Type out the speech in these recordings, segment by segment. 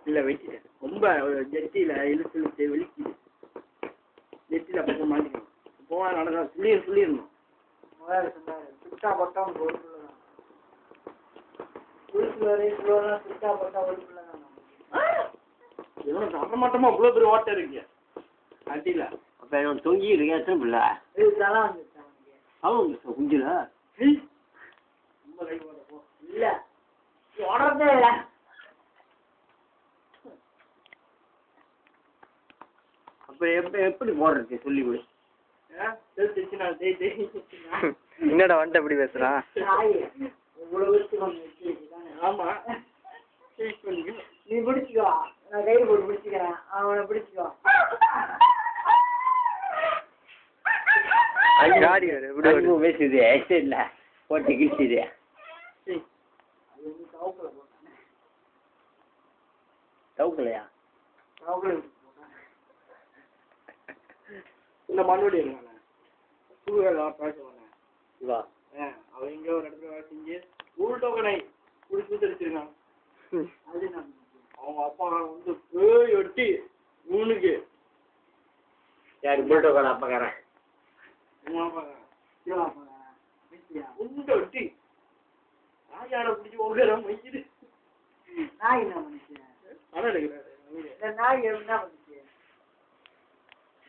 இல்லை வெட்டிட்டேன். ரொம்ப ஜெட்டியில் இழுத்து இழுத்து வெளிக்குது. ஜெட்டியில் அப்போ மாட்டிக்கணும். போனால் நடந்தா சொல்லிடணும். சுட்டா பட்டா ஒரு சுட்டா பட்டா ஒரு இவனுக்கு அப்புறமாட்டமா இவ்வளோ பெரிய ஓட்டை இருக்கு அட்டியில். அப்போ இவன் தொங்கி இருக்கேன் எத்தனை பிள்ளை அவன் குஞ்சில ரொம்ப கை போட்டப்போ இல்லை ஓடுறதே இல்லை. அப்போ எப்படி போடுறது சொல்லி கொடு. என்னடா வந்துட்டு எப்படி பேசுறான்? ஆமா நீ பிடிச்சிக்கோ, நான் கையில் போட்டு பிடிச்சிக்கிறேன், அவனை பிடிச்சிக்கோ. காடி பேசுது இல்ல போட்டு கிழிச்சுது. தவுக்கலையா இந்த மண்ணோடி இருக்கானே அவன் எங்கேயோ ஒரு இடத்துல வேலை செஞ்சு ஊர் டோக்கனை குடிச்சு தெரிச்சிருக்கான். அவங்க அப்பா வந்து பேய் வெட்டி இவனுக்கு யாரு புல் டோக்கன் அப்பாக்காரன் உண்டை வெட்டி நாயாட பிடிச்சி ஒவ்வொரு மையுது. நாய் என்ன பண்ணுச்சு? பணம் எடுக்கிறாரு நாய் என்ன பண்ணுச்சு?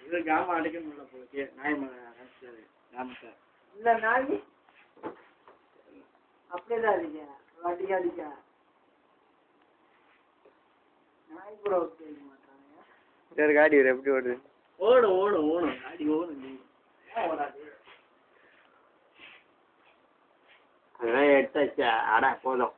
இது கிராமம் அடைக்க முடியல போச்சு. நாய் நினைச்சாரு கிராமத்தை. இல்லை நாய் அப்படியேதான் இருக்கீங்க வட்டிக்கா அடிக்கா நாய் கூட ஓகே மாட்டாங்க. காடி எப்படி ஓடுது? ஓடும் காடி ஓடும். அதெல்லாம் எடுத்தாச்சா? அடா போதும்.